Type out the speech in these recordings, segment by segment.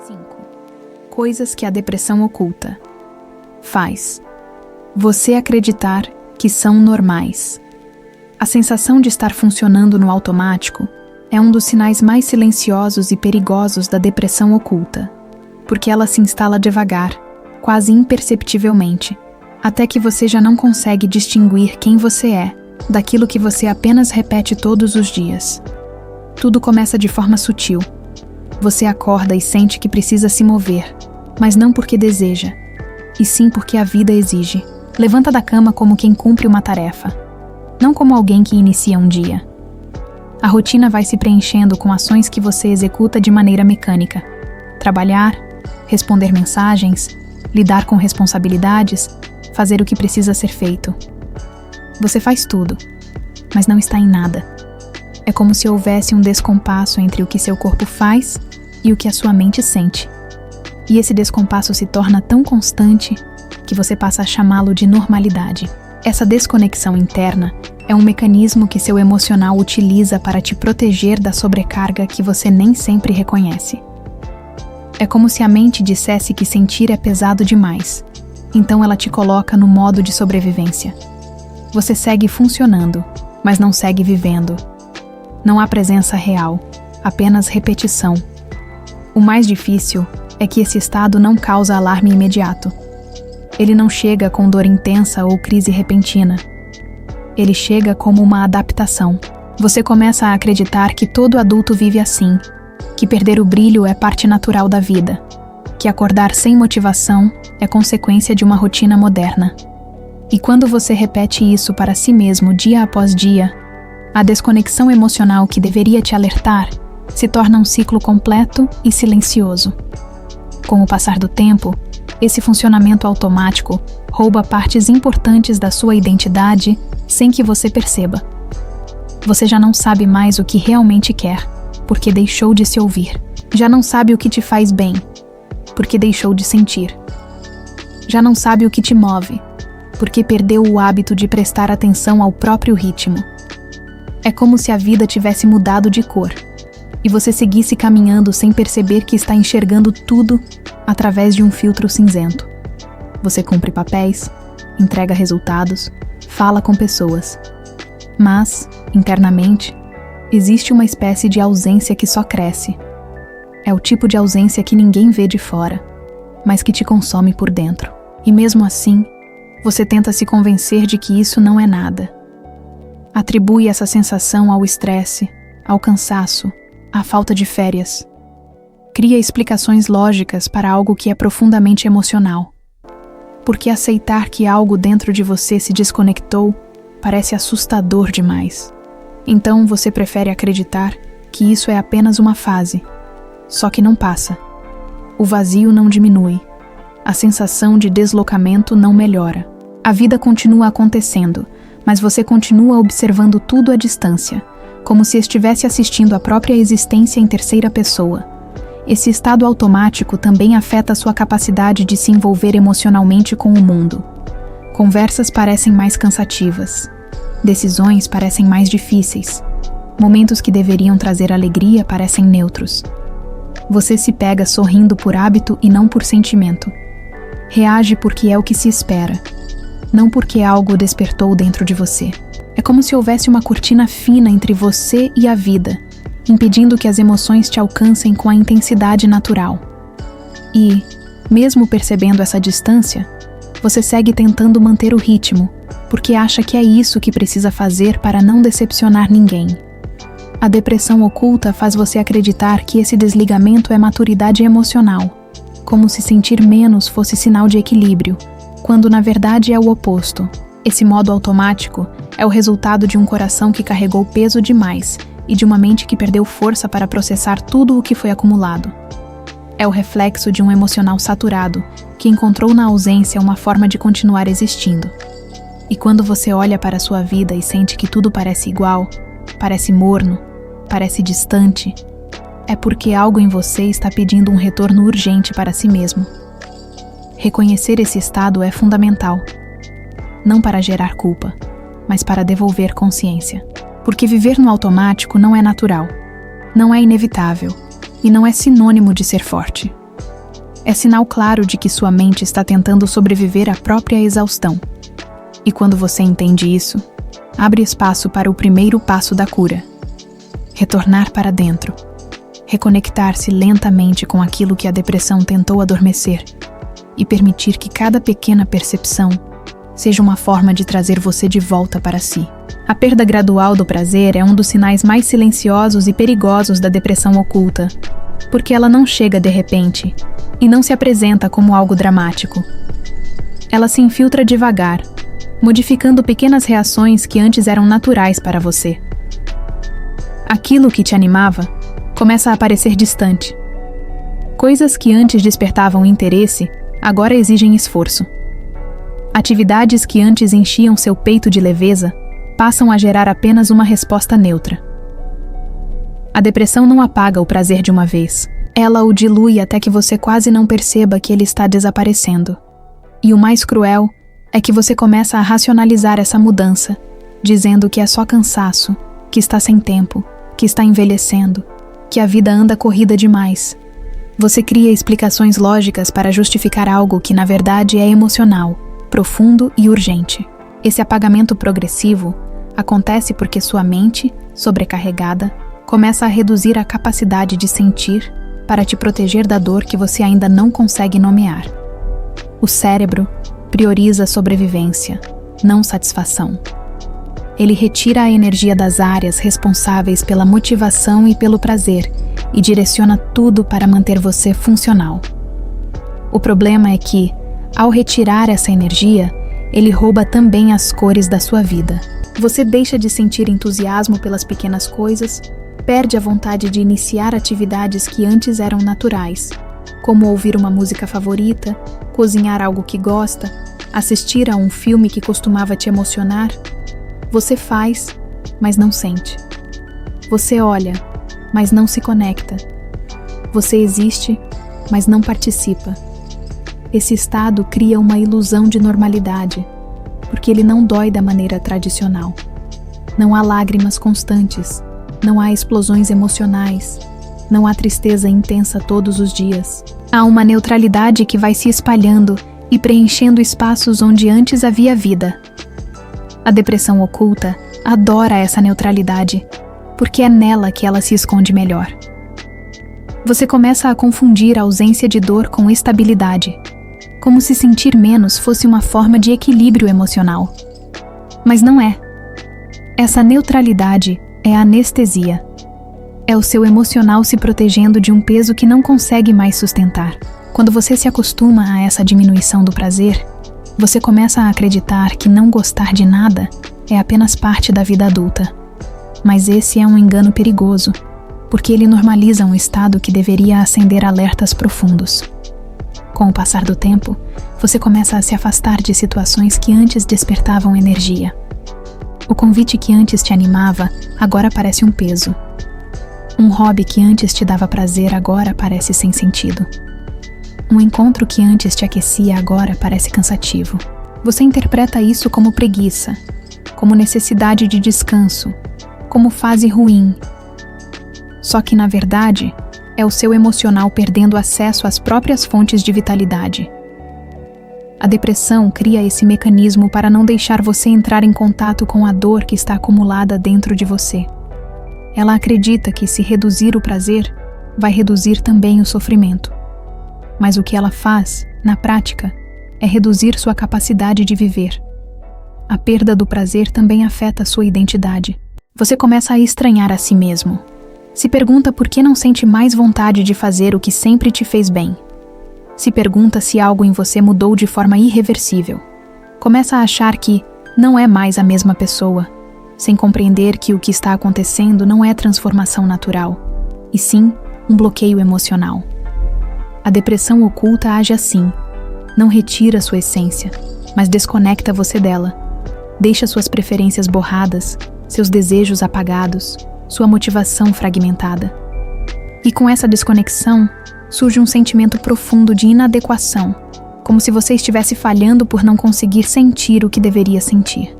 5. Coisas que a depressão oculta. Faz você acreditar que são normais. A sensação de estar funcionando no automático é um dos sinais mais silenciosos e perigosos da depressão oculta, porque ela se instala devagar, quase imperceptivelmente, até que você já não consegue distinguir quem você é daquilo que você apenas repete todos os dias. Tudo começa de forma sutil. Você acorda e sente que precisa se mover, mas não porque deseja, e sim porque a vida exige. Levanta da cama como quem cumpre uma tarefa, não como alguém que inicia um dia. A rotina vai se preenchendo com ações que você executa de maneira mecânica. Trabalhar, responder mensagens, lidar com responsabilidades, fazer o que precisa ser feito. Você faz tudo, mas não está em nada. É como se houvesse um descompasso entre o que seu corpo faz e o que a sua mente sente. E esse descompasso se torna tão constante que você passa a chamá-lo de normalidade. Essa desconexão interna é um mecanismo que seu emocional utiliza para te proteger da sobrecarga que você nem sempre reconhece. É como se a mente dissesse que sentir é pesado demais, então ela te coloca no modo de sobrevivência. Você segue funcionando, mas não segue vivendo. Não há presença real, apenas repetição. O mais difícil é que esse estado não causa alarme imediato. Ele não chega com dor intensa ou crise repentina. Ele chega como uma adaptação. Você começa a acreditar que todo adulto vive assim, que perder o brilho é parte natural da vida, que acordar sem motivação é consequência de uma rotina moderna. E quando você repete isso para si mesmo dia após dia, a desconexão emocional que deveria te alertar se torna um ciclo completo e silencioso. Com o passar do tempo, esse funcionamento automático rouba partes importantes da sua identidade sem que você perceba. Você já não sabe mais o que realmente quer, porque deixou de se ouvir. Já não sabe o que te faz bem, porque deixou de sentir. Já não sabe o que te move, porque perdeu o hábito de prestar atenção ao próprio ritmo. É como se a vida tivesse mudado de cor, e você seguisse caminhando sem perceber que está enxergando tudo através de um filtro cinzento. Você cumpre papéis, entrega resultados, fala com pessoas. Mas, internamente, existe uma espécie de ausência que só cresce. É o tipo de ausência que ninguém vê de fora, mas que te consome por dentro. E mesmo assim, você tenta se convencer de que isso não é nada. Atribui essa sensação ao estresse, ao cansaço, à falta de férias. Cria explicações lógicas para algo que é profundamente emocional. Porque aceitar que algo dentro de você se desconectou parece assustador demais. Então você prefere acreditar que isso é apenas uma fase. Só que não passa. O vazio não diminui. A sensação de deslocamento não melhora. A vida continua acontecendo, mas você continua observando tudo à distância, como se estivesse assistindo a própria existência em terceira pessoa. Esse estado automático também afeta a sua capacidade de se envolver emocionalmente com o mundo. Conversas parecem mais cansativas. Decisões parecem mais difíceis. Momentos que deveriam trazer alegria parecem neutros. Você se pega sorrindo por hábito e não por sentimento. Reage porque é o que se espera, não porque algo despertou dentro de você. É como se houvesse uma cortina fina entre você e a vida, impedindo que as emoções te alcancem com a intensidade natural. E, mesmo percebendo essa distância, você segue tentando manter o ritmo, porque acha que é isso que precisa fazer para não decepcionar ninguém. A depressão oculta faz você acreditar que esse desligamento é maturidade emocional, como se sentir menos fosse sinal de equilíbrio, quando na verdade é o oposto. Esse modo automático é o resultado de um coração que carregou peso demais e de uma mente que perdeu força para processar tudo o que foi acumulado. É o reflexo de um emocional saturado que encontrou na ausência uma forma de continuar existindo. E quando você olha para a sua vida e sente que tudo parece igual, parece morno, parece distante, é porque algo em você está pedindo um retorno urgente para si mesmo. Reconhecer esse estado é fundamental, não para gerar culpa, mas para devolver consciência. Porque viver no automático não é natural, não é inevitável e não é sinônimo de ser forte. É sinal claro de que sua mente está tentando sobreviver à própria exaustão. E quando você entende isso, abre espaço para o primeiro passo da cura: retornar para dentro, reconectar-se lentamente com aquilo que a depressão tentou adormecer e permitir que cada pequena percepção seja uma forma de trazer você de volta para si. A perda gradual do prazer é um dos sinais mais silenciosos e perigosos da depressão oculta, porque ela não chega de repente e não se apresenta como algo dramático. Ela se infiltra devagar, modificando pequenas reações que antes eram naturais para você. Aquilo que te animava começa a aparecer distante. Coisas que antes despertavam interesse agora exigem esforço. Atividades que antes enchiam seu peito de leveza passam a gerar apenas uma resposta neutra. A depressão não apaga o prazer de uma vez. Ela o dilui até que você quase não perceba que ele está desaparecendo. E o mais cruel é que você começa a racionalizar essa mudança, dizendo que é só cansaço, que está sem tempo, que está envelhecendo, que a vida anda corrida demais. Você cria explicações lógicas para justificar algo que na verdade é emocional, profundo e urgente. Esse apagamento progressivo acontece porque sua mente, sobrecarregada, começa a reduzir a capacidade de sentir para te proteger da dor que você ainda não consegue nomear. O cérebro prioriza a sobrevivência, não satisfação. Ele retira a energia das áreas responsáveis pela motivação e pelo prazer e direciona tudo para manter você funcional. O problema é que, ao retirar essa energia, ele rouba também as cores da sua vida. Você deixa de sentir entusiasmo pelas pequenas coisas, perde a vontade de iniciar atividades que antes eram naturais, como ouvir uma música favorita, cozinhar algo que gosta, assistir a um filme que costumava te emocionar. Você faz, mas não sente. Você olha, mas não se conecta. Você existe, mas não participa. Esse estado cria uma ilusão de normalidade, porque ele não dói da maneira tradicional. Não há lágrimas constantes, não há explosões emocionais, não há tristeza intensa todos os dias. Há uma neutralidade que vai se espalhando e preenchendo espaços onde antes havia vida. A depressão oculta adora essa neutralidade, porque é nela que ela se esconde melhor. Você começa a confundir a ausência de dor com estabilidade, como se sentir menos fosse uma forma de equilíbrio emocional. Mas não é. Essa neutralidade é a anestesia. É o seu emocional se protegendo de um peso que não consegue mais sustentar. Quando você se acostuma a essa diminuição do prazer, você começa a acreditar que não gostar de nada é apenas parte da vida adulta. Mas esse é um engano perigoso, porque ele normaliza um estado que deveria acender alertas profundos. Com o passar do tempo, você começa a se afastar de situações que antes despertavam energia. O convite que antes te animava agora parece um peso. Um hobby que antes te dava prazer agora parece sem sentido. Um encontro que antes te aquecia agora parece cansativo. Você interpreta isso como preguiça, como necessidade de descanso, como fase ruim. Só que, na verdade, é o seu emocional perdendo acesso às próprias fontes de vitalidade. A depressão cria esse mecanismo para não deixar você entrar em contato com a dor que está acumulada dentro de você. Ela acredita que, se reduzir o prazer, vai reduzir também o sofrimento. Mas o que ela faz, na prática, é reduzir sua capacidade de viver. A perda do prazer também afeta sua identidade. Você começa a estranhar a si mesmo. Se pergunta por que não sente mais vontade de fazer o que sempre te fez bem. Se pergunta se algo em você mudou de forma irreversível. Começa a achar que não é mais a mesma pessoa, sem compreender que o que está acontecendo não é transformação natural, e sim um bloqueio emocional. A depressão oculta age assim. Não retira sua essência, mas desconecta você dela. Deixa suas preferências borradas, seus desejos apagados, sua motivação fragmentada. E com essa desconexão, surge um sentimento profundo de inadequação, como se você estivesse falhando por não conseguir sentir o que deveria sentir.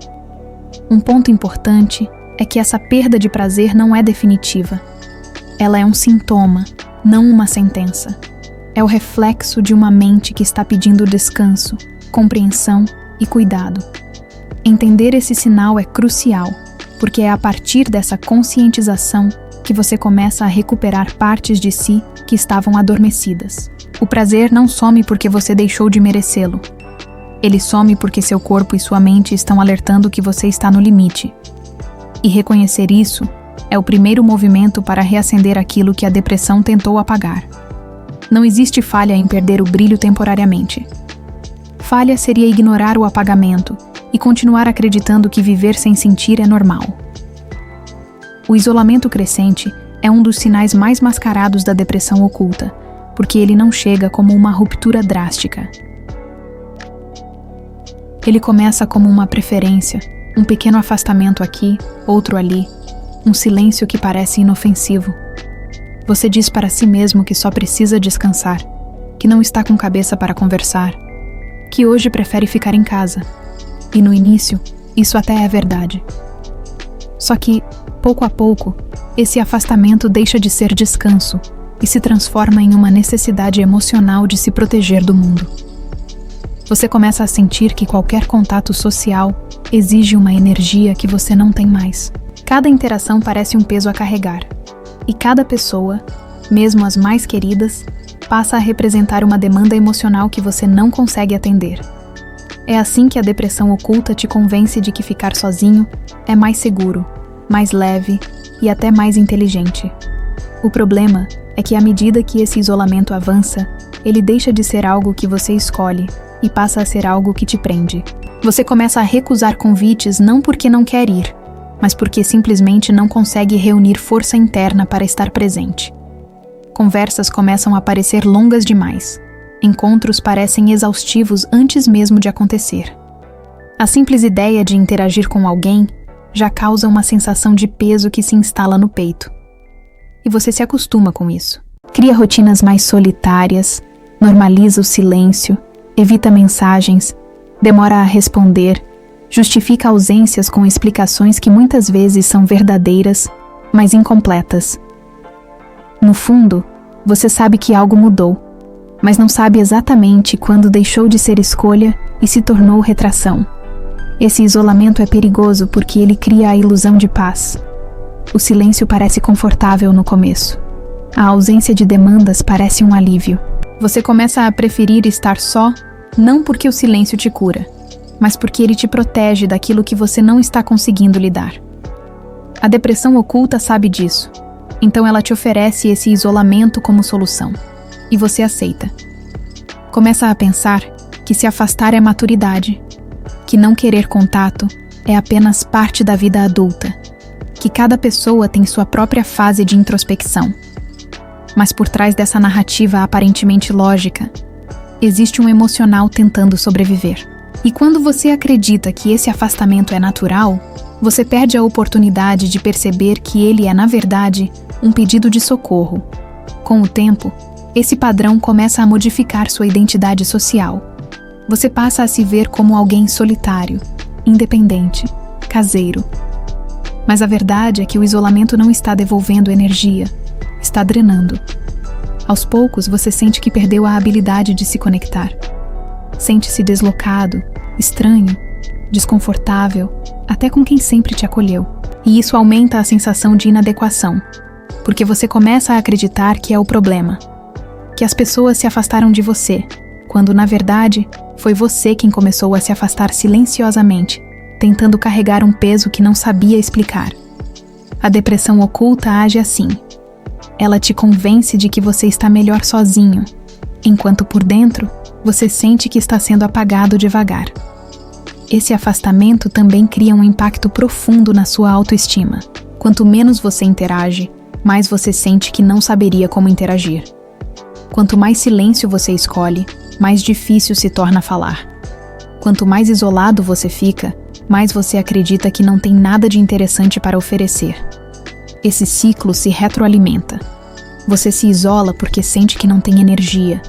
Um ponto importante é que essa perda de prazer não é definitiva. Ela é um sintoma, não uma sentença. É o reflexo de uma mente que está pedindo descanso, compreensão e cuidado. Entender esse sinal é crucial, porque é a partir dessa conscientização que você começa a recuperar partes de si que estavam adormecidas. O prazer não some porque você deixou de merecê-lo. Ele some porque seu corpo e sua mente estão alertando que você está no limite. E reconhecer isso é o primeiro movimento para reacender aquilo que a depressão tentou apagar. Não existe falha em perder o brilho temporariamente. Falha seria ignorar o apagamento e continuar acreditando que viver sem sentir é normal. O isolamento crescente é um dos sinais mais mascarados da depressão oculta, porque ele não chega como uma ruptura drástica. Ele começa como uma preferência, um pequeno afastamento aqui, outro ali, um silêncio que parece inofensivo. Você diz para si mesmo que só precisa descansar, que não está com cabeça para conversar, que hoje prefere ficar em casa. E no início, isso até é verdade. Só que, pouco a pouco, esse afastamento deixa de ser descanso e se transforma em uma necessidade emocional de se proteger do mundo. Você começa a sentir que qualquer contato social exige uma energia que você não tem mais. Cada interação parece um peso a carregar. E cada pessoa, mesmo as mais queridas, passa a representar uma demanda emocional que você não consegue atender. É assim que a depressão oculta te convence de que ficar sozinho é mais seguro, mais leve e até mais inteligente. O problema é que à medida que esse isolamento avança, ele deixa de ser algo que você escolhe e passa a ser algo que te prende. Você começa a recusar convites não porque não quer ir, mas porque simplesmente não consegue reunir força interna para estar presente. Conversas começam a parecer longas demais. Encontros parecem exaustivos antes mesmo de acontecer. A simples ideia de interagir com alguém já causa uma sensação de peso que se instala no peito. E você se acostuma com isso. Cria rotinas mais solitárias, normaliza o silêncio, evita mensagens, demora a responder, justifica ausências com explicações que muitas vezes são verdadeiras, mas incompletas. No fundo, você sabe que algo mudou, mas não sabe exatamente quando deixou de ser escolha e se tornou retração. Esse isolamento é perigoso porque ele cria a ilusão de paz. O silêncio parece confortável no começo. A ausência de demandas parece um alívio. Você começa a preferir estar só, não porque o silêncio te cura, mas porque ele te protege daquilo que você não está conseguindo lidar. A depressão oculta sabe disso, então ela te oferece esse isolamento como solução, e você aceita. Começa a pensar que se afastar é maturidade, que não querer contato é apenas parte da vida adulta, que cada pessoa tem sua própria fase de introspecção. Mas por trás dessa narrativa aparentemente lógica, existe um emocional tentando sobreviver. E quando você acredita que esse afastamento é natural, você perde a oportunidade de perceber que ele é, na verdade, um pedido de socorro. Com o tempo, esse padrão começa a modificar sua identidade social. Você passa a se ver como alguém solitário, independente, caseiro. Mas a verdade é que o isolamento não está devolvendo energia, está drenando. Aos poucos, você sente que perdeu a habilidade de se conectar. Sente-se deslocado, estranho, desconfortável, até com quem sempre te acolheu. E isso aumenta a sensação de inadequação, porque você começa a acreditar que é o problema, que as pessoas se afastaram de você, quando na verdade foi você quem começou a se afastar silenciosamente, tentando carregar um peso que não sabia explicar. A depressão oculta age assim. Ela te convence de que você está melhor sozinho, enquanto por dentro você sente que está sendo apagado devagar. Esse afastamento também cria um impacto profundo na sua autoestima. Quanto menos você interage, mais você sente que não saberia como interagir. Quanto mais silêncio você escolhe, mais difícil se torna falar. Quanto mais isolado você fica, mais você acredita que não tem nada de interessante para oferecer. Esse ciclo se retroalimenta. Você se isola porque sente que não tem energia.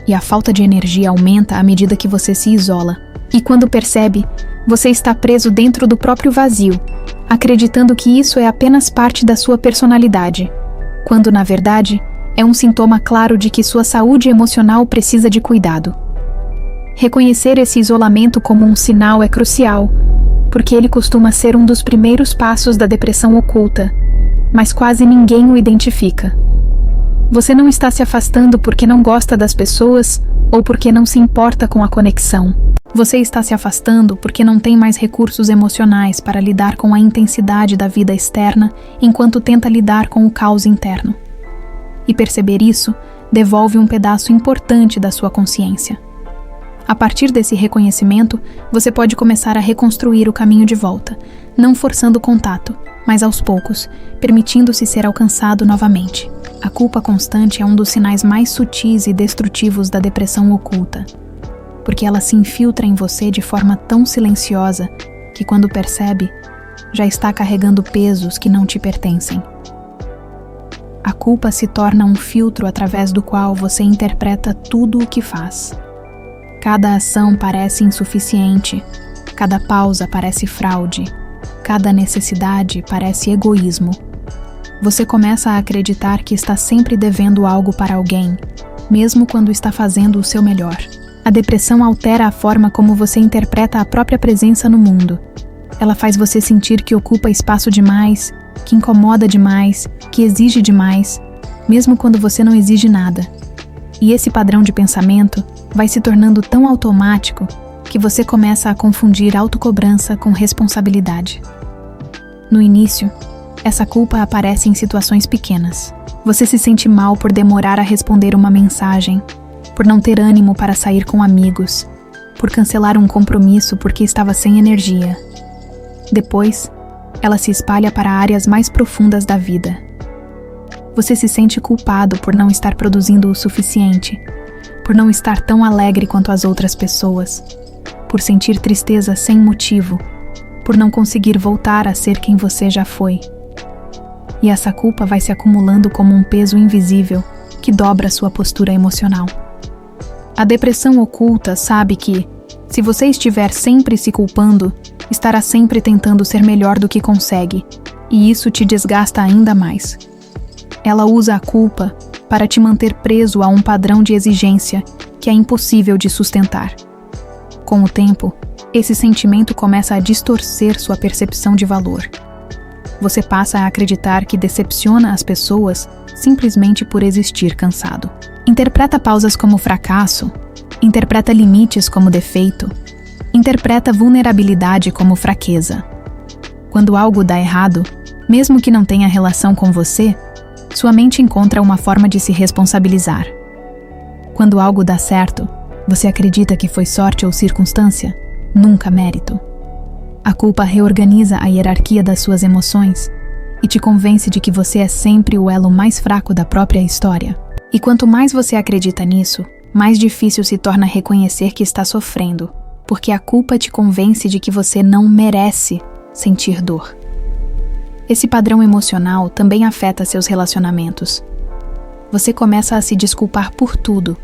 E a falta de energia aumenta à medida que você se isola. E quando percebe, você está preso dentro do próprio vazio, acreditando que isso é apenas parte da sua personalidade, quando na verdade é um sintoma claro de que sua saúde emocional precisa de cuidado. Reconhecer esse isolamento como um sinal é crucial, porque ele costuma ser um dos primeiros passos da depressão oculta, mas quase ninguém o identifica. Você não está se afastando porque não gosta das pessoas ou porque não se importa com a conexão. Você está se afastando porque não tem mais recursos emocionais para lidar com a intensidade da vida externa enquanto tenta lidar com o caos interno. E perceber isso devolve um pedaço importante da sua consciência. A partir desse reconhecimento, você pode começar a reconstruir o caminho de volta, não forçando o contato, mas aos poucos, permitindo-se ser alcançado novamente. A culpa constante é um dos sinais mais sutis e destrutivos da depressão oculta, porque ela se infiltra em você de forma tão silenciosa que, quando percebe, já está carregando pesos que não te pertencem. A culpa se torna um filtro através do qual você interpreta tudo o que faz. Cada ação parece insuficiente, cada pausa parece fraude, cada necessidade parece egoísmo. Você começa a acreditar que está sempre devendo algo para alguém, mesmo quando está fazendo o seu melhor. A depressão altera a forma como você interpreta a própria presença no mundo. Ela faz você sentir que ocupa espaço demais, que incomoda demais, que exige demais, mesmo quando você não exige nada. E esse padrão de pensamento vai se tornando tão automático que você começa a confundir autocobrança com responsabilidade. No início, essa culpa aparece em situações pequenas. Você se sente mal por demorar a responder uma mensagem, por não ter ânimo para sair com amigos, por cancelar um compromisso porque estava sem energia. Depois, ela se espalha para áreas mais profundas da vida. Você se sente culpado por não estar produzindo o suficiente, por não estar tão alegre quanto as outras pessoas, por sentir tristeza sem motivo, por não conseguir voltar a ser quem você já foi. E essa culpa vai se acumulando como um peso invisível que dobra sua postura emocional. A depressão oculta sabe que, se você estiver sempre se culpando, estará sempre tentando ser melhor do que consegue, e isso te desgasta ainda mais. Ela usa a culpa para te manter preso a um padrão de exigência que é impossível de sustentar. Com o tempo, esse sentimento começa a distorcer sua percepção de valor. Você passa a acreditar que decepciona as pessoas simplesmente por existir cansado. Interpreta pausas como fracasso, interpreta limites como defeito, interpreta vulnerabilidade como fraqueza. Quando algo dá errado, mesmo que não tenha relação com você, sua mente encontra uma forma de se responsabilizar. Quando algo dá certo, você acredita que foi sorte ou circunstância, nunca mérito. A culpa reorganiza a hierarquia das suas emoções e te convence de que você é sempre o elo mais fraco da própria história. E quanto mais você acredita nisso, mais difícil se torna reconhecer que está sofrendo, porque a culpa te convence de que você não merece sentir dor. Esse padrão emocional também afeta seus relacionamentos. Você começa a se desculpar por tudo,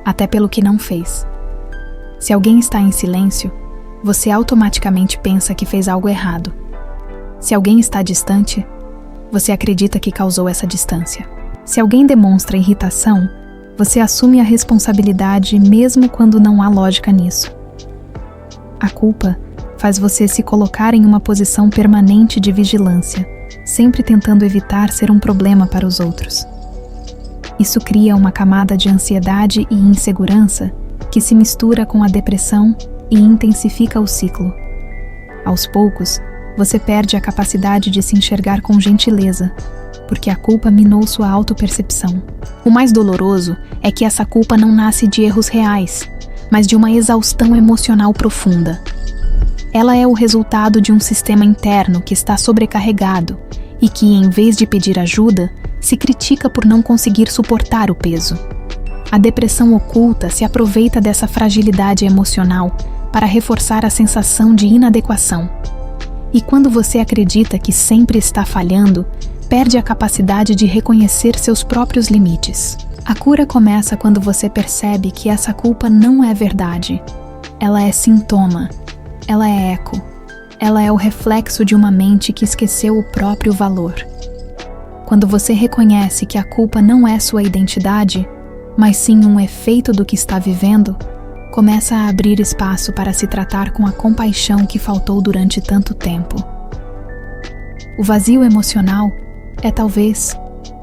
até pelo que não fez. Se alguém está em silêncio, você automaticamente pensa que fez algo errado. Se alguém está distante, você acredita que causou essa distância. Se alguém demonstra irritação, você assume a responsabilidade mesmo quando não há lógica nisso. A culpa faz você se colocar em uma posição permanente de vigilância, sempre tentando evitar ser um problema para os outros. Isso cria uma camada de ansiedade e insegurança que se mistura com a depressão e intensifica o ciclo. Aos poucos, você perde a capacidade de se enxergar com gentileza, porque a culpa minou sua autopercepção. O mais doloroso é que essa culpa não nasce de erros reais, mas de uma exaustão emocional profunda. Ela é o resultado de um sistema interno que está sobrecarregado e que, em vez de pedir ajuda, se critica por não conseguir suportar o peso. A depressão oculta se aproveita dessa fragilidade emocional para reforçar a sensação de inadequação. E quando você acredita que sempre está falhando, perde a capacidade de reconhecer seus próprios limites. A cura começa quando você percebe que essa culpa não é verdade. Ela é sintoma. Ela é eco. Ela é o reflexo de uma mente que esqueceu o próprio valor. Quando você reconhece que a culpa não é sua identidade, mas sim um efeito do que está vivendo, começa a abrir espaço para se tratar com a compaixão que faltou durante tanto tempo. O vazio emocional é talvez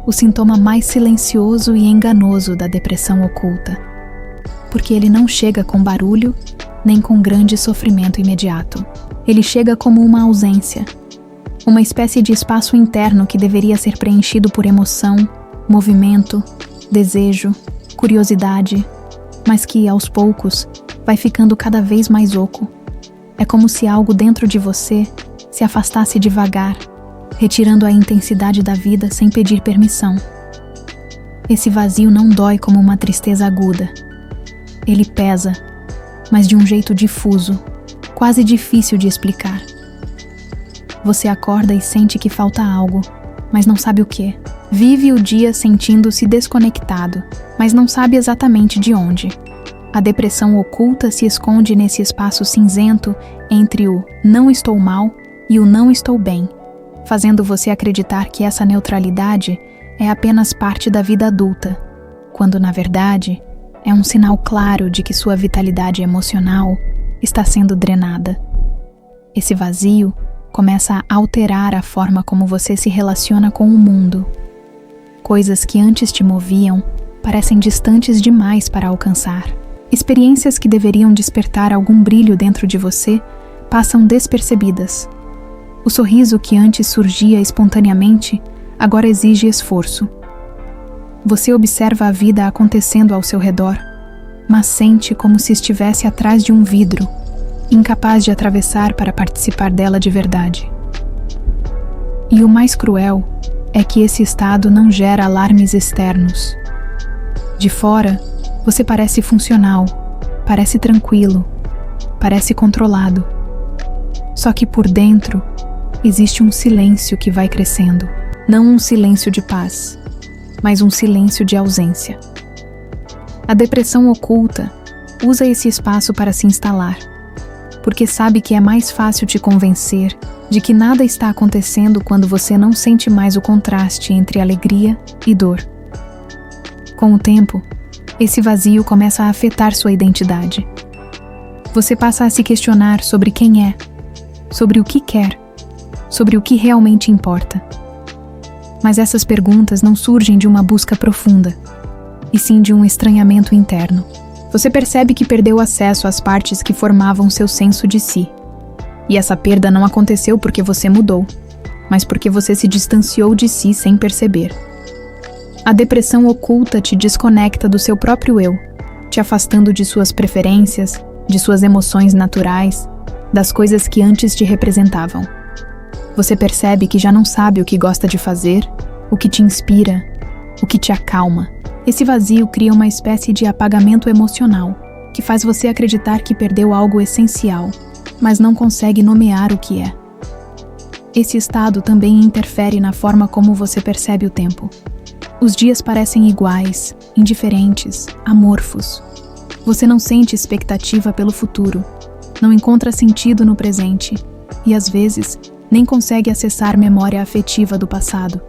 o sintoma mais silencioso e enganoso da depressão oculta, porque ele não chega com barulho nem com grande sofrimento imediato. Ele chega como uma ausência, uma espécie de espaço interno que deveria ser preenchido por emoção, movimento, desejo, curiosidade, mas que, aos poucos, vai ficando cada vez mais oco. É como se algo dentro de você se afastasse devagar, retirando a intensidade da vida sem pedir permissão. Esse vazio não dói como uma tristeza aguda. Ele pesa, mas de um jeito difuso, quase difícil de explicar. Você acorda e sente que falta algo, mas não sabe o quê. Vive o dia sentindo-se desconectado, mas não sabe exatamente de onde. A depressão oculta se esconde nesse espaço cinzento entre o não estou mal e o não estou bem, fazendo você acreditar que essa neutralidade é apenas parte da vida adulta, quando na verdade é um sinal claro de que sua vitalidade emocional está sendo drenada. Esse vazio começa a alterar a forma como você se relaciona com o mundo. Coisas que antes te moviam parecem distantes demais para alcançar. Experiências que deveriam despertar algum brilho dentro de você passam despercebidas. O sorriso que antes surgia espontaneamente agora exige esforço. Você observa a vida acontecendo ao seu redor, mas sente como se estivesse atrás de um vidro, incapaz de atravessar para participar dela de verdade. E o mais cruel é que esse estado não gera alarmes externos. De fora, você parece funcional, parece tranquilo, parece controlado. Só que por dentro, existe um silêncio que vai crescendo. Não um silêncio de paz, mas um silêncio de ausência. A depressão oculta usa esse espaço para se instalar, porque sabe que é mais fácil te convencer de que nada está acontecendo quando você não sente mais o contraste entre alegria e dor. Com o tempo, esse vazio começa a afetar sua identidade. Você passa a se questionar sobre quem é, sobre o que quer, sobre o que realmente importa. Mas essas perguntas não surgem de uma busca profunda, e sim de um estranhamento interno. Você percebe que perdeu acesso às partes que formavam seu senso de si. E essa perda não aconteceu porque você mudou, mas porque você se distanciou de si sem perceber. A depressão oculta te desconecta do seu próprio eu, te afastando de suas preferências, de suas emoções naturais, das coisas que antes te representavam. Você percebe que já não sabe o que gosta de fazer, o que te inspira, o que te acalma. Esse vazio cria uma espécie de apagamento emocional, que faz você acreditar que perdeu algo essencial, mas não consegue nomear o que é. Esse estado também interfere na forma como você percebe o tempo. Os dias parecem iguais, indiferentes, amorfos. Você não sente expectativa pelo futuro, não encontra sentido no presente e, às vezes, nem consegue acessar memória afetiva do passado.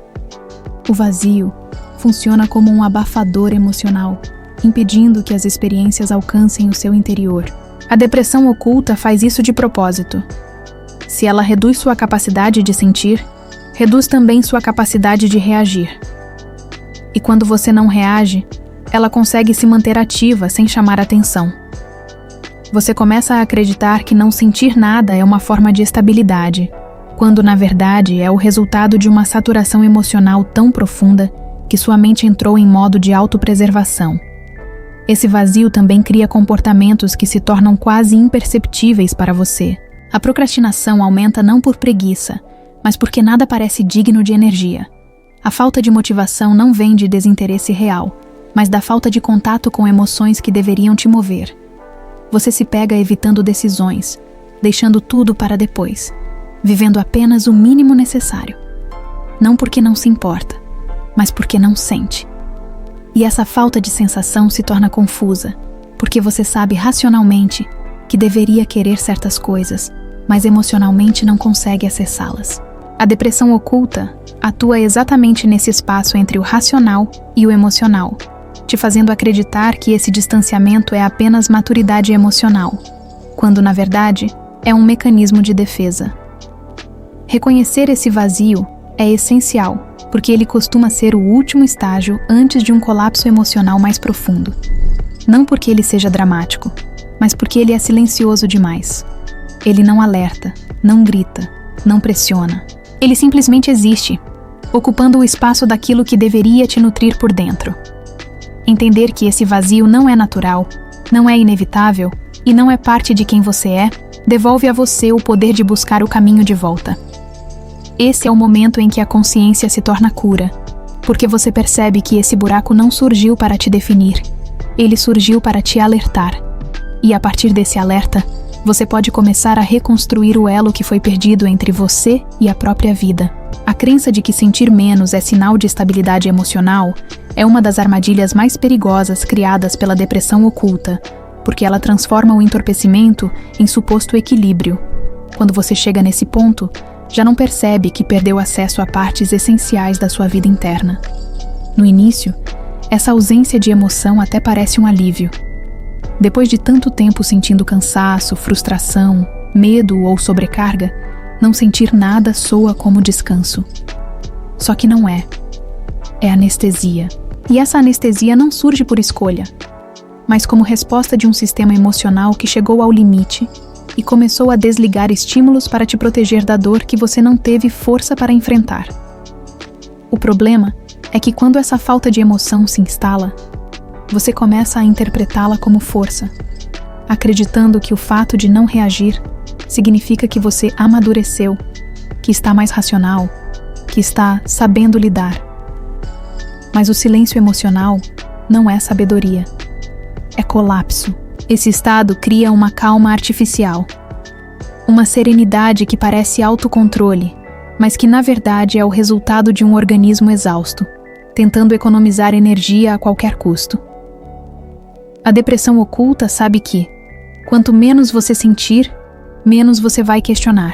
O vazio funciona como um abafador emocional, impedindo que as experiências alcancem o seu interior. A depressão oculta faz isso de propósito. Se ela reduz sua capacidade de sentir, reduz também sua capacidade de reagir. E quando você não reage, ela consegue se manter ativa sem chamar atenção. Você começa a acreditar que não sentir nada é uma forma de estabilidade, quando na verdade é o resultado de uma saturação emocional tão profunda que sua mente entrou em modo de autopreservação. Esse vazio também cria comportamentos que se tornam quase imperceptíveis para você. A procrastinação aumenta não por preguiça, mas porque nada parece digno de energia. A falta de motivação não vem de desinteresse real, mas da falta de contato com emoções que deveriam te mover. Você se pega evitando decisões, deixando tudo para depois, vivendo apenas o mínimo necessário. Não porque não se importa, mas porque não sente. E essa falta de sensação se torna confusa, porque você sabe racionalmente que deveria querer certas coisas, mas emocionalmente não consegue acessá-las. A depressão oculta atua exatamente nesse espaço entre o racional e o emocional, te fazendo acreditar que esse distanciamento é apenas maturidade emocional, quando, na verdade, é um mecanismo de defesa. Reconhecer esse vazio é essencial, porque ele costuma ser o último estágio antes de um colapso emocional mais profundo. Não porque ele seja dramático, mas porque ele é silencioso demais. Ele não alerta, não grita, não pressiona. Ele simplesmente existe, ocupando o espaço daquilo que deveria te nutrir por dentro. Entender que esse vazio não é natural, não é inevitável e não é parte de quem você é, devolve a você o poder de buscar o caminho de volta. Esse é o momento em que a consciência se torna cura, porque você percebe que esse buraco não surgiu para te definir, ele surgiu para te alertar. E a partir desse alerta, você pode começar a reconstruir o elo que foi perdido entre você e a própria vida. A crença de que sentir menos é sinal de estabilidade emocional é uma das armadilhas mais perigosas criadas pela depressão oculta, porque ela transforma o entorpecimento em suposto equilíbrio. Quando você chega nesse ponto, já não percebe que perdeu acesso a partes essenciais da sua vida interna. No início, essa ausência de emoção até parece um alívio. Depois de tanto tempo sentindo cansaço, frustração, medo ou sobrecarga, não sentir nada soa como descanso. Só que não é. É anestesia. E essa anestesia não surge por escolha, mas como resposta de um sistema emocional que chegou ao limite e começou a desligar estímulos para te proteger da dor que você não teve força para enfrentar. O problema é que quando essa falta de emoção se instala, você começa a interpretá-la como força, acreditando que o fato de não reagir significa que você amadureceu, que está mais racional, que está sabendo lidar. Mas o silêncio emocional não é sabedoria, é colapso. Esse estado cria uma calma artificial, uma serenidade que parece autocontrole, mas que na verdade é o resultado de um organismo exausto, tentando economizar energia a qualquer custo. A depressão oculta sabe que, quanto menos você sentir, menos você vai questionar.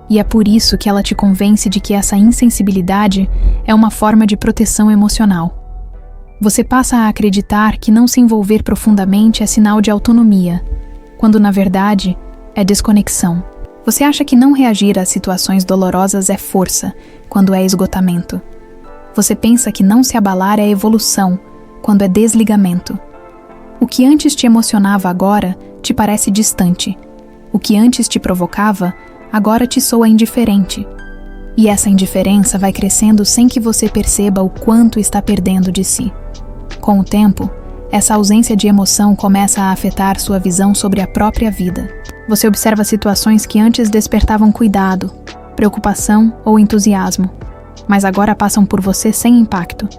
E é por isso que ela te convence de que essa insensibilidade é uma forma de proteção emocional. Você passa a acreditar que não se envolver profundamente é sinal de autonomia, quando na verdade é desconexão. Você acha que não reagir às situações dolorosas é força, quando é esgotamento. Você pensa que não se abalar é evolução, quando é desligamento. O que antes te emocionava agora te parece distante. O que antes te provocava, agora te soa indiferente. E essa indiferença vai crescendo sem que você perceba o quanto está perdendo de si. Com o tempo, essa ausência de emoção começa a afetar sua visão sobre a própria vida. Você observa situações que antes despertavam cuidado, preocupação ou entusiasmo, mas agora passam por você sem impacto.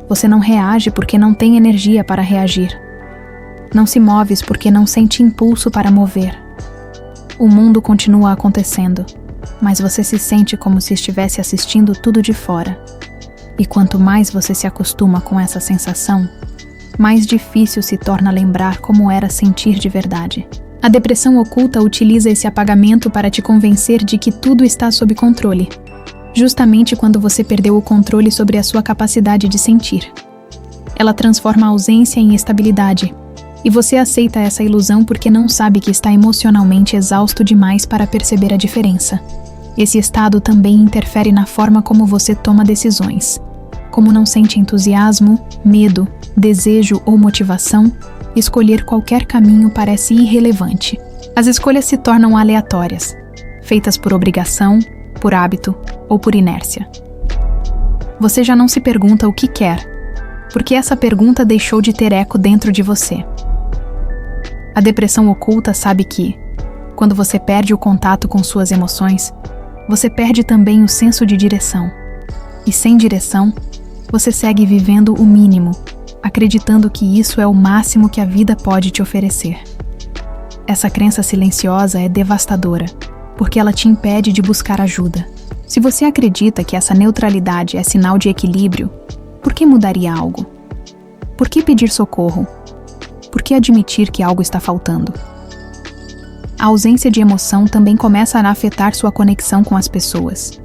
Você não reage porque não tem energia para reagir. Não se move porque não sente impulso para mover. O mundo continua acontecendo, mas você se sente como se estivesse assistindo tudo de fora. E quanto mais você se acostuma com essa sensação, mais difícil se torna lembrar como era sentir de verdade. A depressão oculta utiliza esse apagamento para te convencer de que tudo está sob controle, justamente quando você perdeu o controle sobre a sua capacidade de sentir. Ela transforma a ausência em estabilidade, e você aceita essa ilusão porque não sabe que está emocionalmente exausto demais para perceber a diferença. Esse estado também interfere na forma como você toma decisões. Como não sente entusiasmo, medo, desejo ou motivação, escolher qualquer caminho parece irrelevante. As escolhas se tornam aleatórias, feitas por obrigação, por hábito ou por inércia. Você já não se pergunta o que quer, porque essa pergunta deixou de ter eco dentro de você. A depressão oculta sabe que, quando você perde o contato com suas emoções, você perde também o senso de direção. E sem direção, você segue vivendo o mínimo, acreditando que isso é o máximo que a vida pode te oferecer. Essa crença silenciosa é devastadora, porque ela te impede de buscar ajuda. Se você acredita que essa neutralidade é sinal de equilíbrio, por que mudaria algo? Por que pedir socorro? Por que admitir que algo está faltando? a ausência de emoção também começa a afetar sua conexão com as pessoas.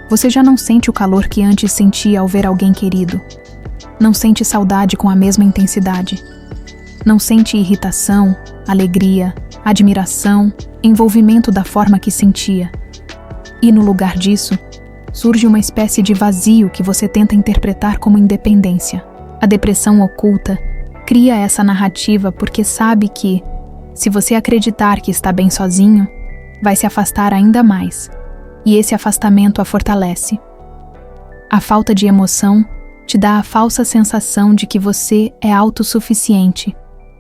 Você já não sente o calor que antes sentia ao ver alguém querido. Não sente saudade com a mesma intensidade. Não sente irritação, alegria, admiração, envolvimento da forma que sentia. E no lugar disso, surge uma espécie de vazio que você tenta interpretar como independência. A depressão oculta cria essa narrativa porque sabe que, se você acreditar que está bem sozinho, vai se afastar ainda mais, e esse afastamento a fortalece. A falta de emoção te dá a falsa sensação de que você é autossuficiente,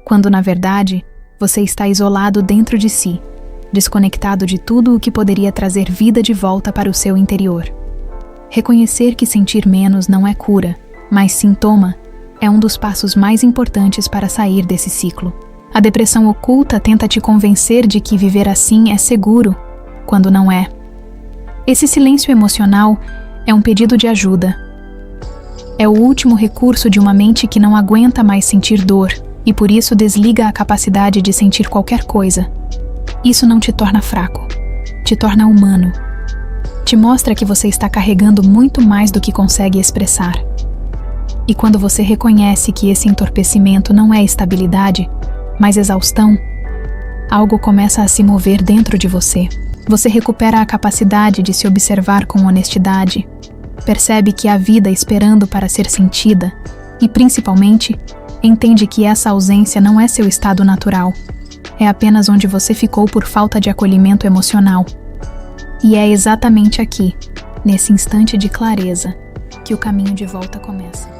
quando na verdade você está isolado dentro de si, desconectado de tudo o que poderia trazer vida de volta para o seu interior. Reconhecer que sentir menos não é cura, mas sintoma, é um dos passos mais importantes para sair desse ciclo. A depressão oculta tenta te convencer de que viver assim é seguro, quando não é. Esse silêncio emocional é um pedido de ajuda. É o último recurso de uma mente que não aguenta mais sentir dor e por isso desliga a capacidade de sentir qualquer coisa. Isso não te torna fraco, te torna humano. Te mostra que você está carregando muito mais do que consegue expressar. E quando você reconhece que esse entorpecimento não é estabilidade, mas exaustão, algo começa a se mover dentro de você. Você recupera a capacidade de se observar com honestidade, percebe que há vida esperando para ser sentida e, principalmente, entende que essa ausência não é seu estado natural, é apenas onde você ficou por falta de acolhimento emocional. E é exatamente aqui, nesse instante de clareza, que o caminho de volta começa.